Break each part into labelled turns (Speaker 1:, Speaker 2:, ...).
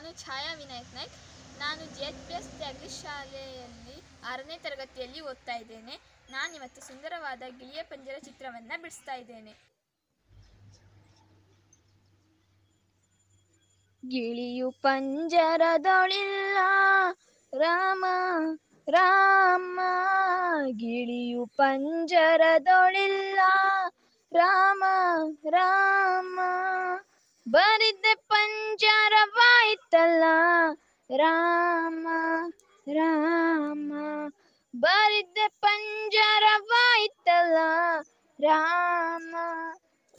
Speaker 1: ನಾನು ಛಾಯಾ ವಿನಾಯಕ್ ನಾಯ್ಕ್. ನಾನು JHPS ತ್ಯಾಗಲಿ ಶಾಲೆಯಲ್ಲಿ 6ನೇ ತರಗತಿಯಲ್ಲಿ ಓದ್ತಾ ಇದ್ದೇನೆ. ನಾನಿವತ್ತು ಸುಂದರವಾದ ಗಿಳಿಯ ಪಂಜರ ಚಿತ್ರವನ್ನು ಬಿಡಿಸ್ತಾ ಇದ್ದೇನೆ.
Speaker 2: ಗಿಳಿಯು ಪಂಜರದೊಳಿಲ್ಲ ರಾಮ ರಾಮ, ಗಿಳಿಯು ಪಂಜರದೊಳಿಲ್ಲ ರಾಮ ರಾಮ, ಬರಿದೆ ಪಂಜರವಾಯ್ತಲ್ಲ ರಾಮ ರಾಮ, ಬರಿದೆ ಪಂಜರವಾಯ್ತಲ್ಲ ರಾಮ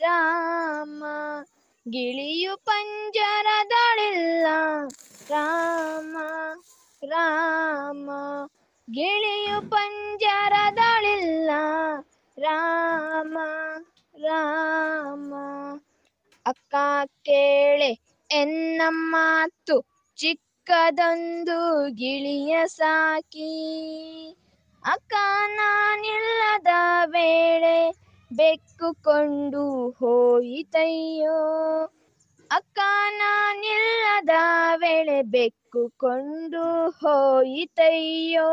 Speaker 2: ರಾಮ, ಗಿಳಿಯು ಪಂಜರದೊಳಿಲ್ಲ ರಾಮ ರಾಮ, ಗಿಳಿಯು ಪಂಜರದೊಳಿಲ್ಲ ರಾಮ ರಾಮ. ಅಕ್ಕ ಕೇಳೆ ಎನ್ನ ಮಾತು, ಚಿಕ್ಕದೊಂದು ಗಿಳಿಯ ಸಾಕಿ. ಅಕ್ಕ ನಾನಿಲ್ಲದ ವೇಳೆ ಬೆಕ್ಕುಕೊಂಡು ಹೋಯಿತಯ್ಯೋ. ಅಕ್ಕ ನಾನಿಲ್ಲದ ವೇಳೆ ಬೆಕ್ಕುಕೊಂಡು ಹೋಯಿತಯ್ಯೋ.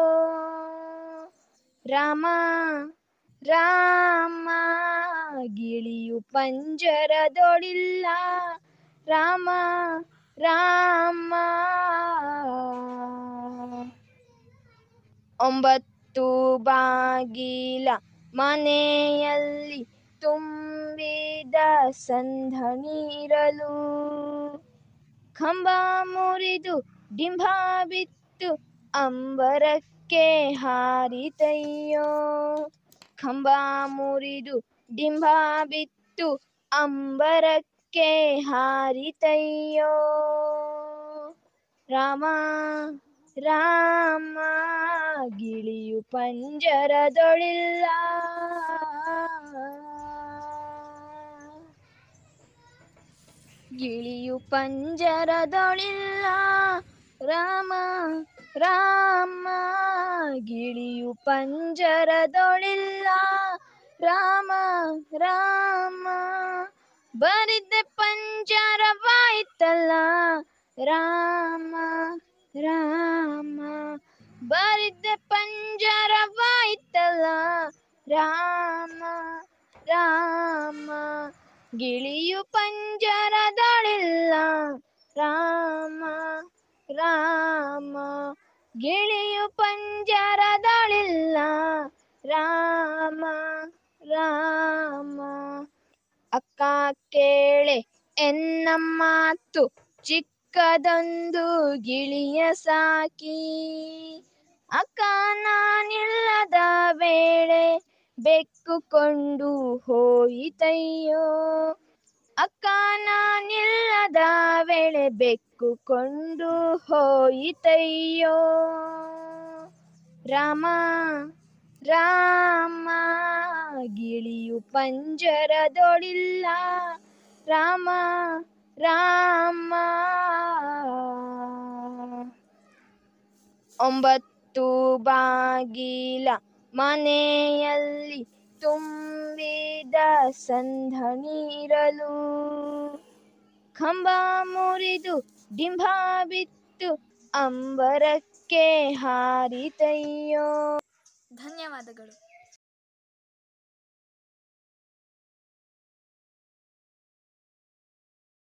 Speaker 2: ರಾಮ ರಾಮ, ಗಿಳಿಯು ಪಂಜರದೊಳಿಲ್ಲ ರಾಮ ರಾಮ. 9 ಬಾಗಿಲ ಮನೆಯಲ್ಲಿ ತುಂಬಿದ ಸಂಧನಿರಲು, ಕಂಬ ಮುರಿದು ಡಿಂಭ ಬಿತ್ತು ಅಂಬರಕ್ಕೆ ಹಾರಿತಯ್ಯೋ. ಕಂಬ ಮುರಿದು ಡಿಂಭ ಬಿತ್ತು ಅಂಬರಕ್ಕೆ ಹಾರಿತಯ್ಯೋ. ರಾಮ ರಾಮ, ಗಿಳಿಯು ಪಂಜರದೊಳಿಲ್ಲ. ಗಿಳಿಯು ಪಂಜರದೊಳಿಲ್ಲ ರಾಮ ರಾಮ, ಗಿಳಿಯು ಪಂಜರದೊಳಿಲ್ಲ ರಾಮ ರಾಮ, ಬರಿದೆ ಪಂಜರವಾಯ್ತಲ್ಲ ರಾಮ ರಾಮ, ಬರಿದೆ ಪಂಜರವಾಯ್ತಲ್ಲ ರಾಮ ರಾಮ, ಗಿಳಿಯು ಪಂಜರದೊಳಿಲ್ಲ ರಾಮ ರಾಮ, ಗಿಳಿಯು ಪಂಜರದೊಳಿಲ್ಲ ರಾಮ ರಾಮ. ಅಕ್ಕ ಕೇಳೆ ಎನ್ನ ಮಾತು, ಚಿಕ್ಕದೊಂದು ಗಿಳಿಯ ಸಾಕಿ. ಅಕ್ಕ ನಾನಿಲ್ಲದ ವೇಳೆ ಬೆಕ್ಕುಕೊಂಡು ಹೋಯಿತಯ್ಯೋ. ಅಕ್ಕ ನಾನಿಲ್ಲದ ವೇಳೆ ಬೆಕ್ಕುಕೊಂಡು ಹೋಯಿತಯ್ಯೋ. ರಾಮ ರಾಮ, ಗಿಳಿಯು ಪಂಜರದೊಳಿಲ್ಲ ರಾಮ ರಾಮ. 9 ಬಾಗಿಲ ಮನೆಯಲ್ಲಿ ತುಂಬಿದ ಸಂಧನಿರಲು, ಕಂಬ ಮುರಿದು ಡಿಂಭ ಬಿತ್ತು ಅಂಬರಕ್ಕೆ ಹಾರಿತಯ್ಯೋ.
Speaker 1: ಧನ್ಯವಾದಗಳು.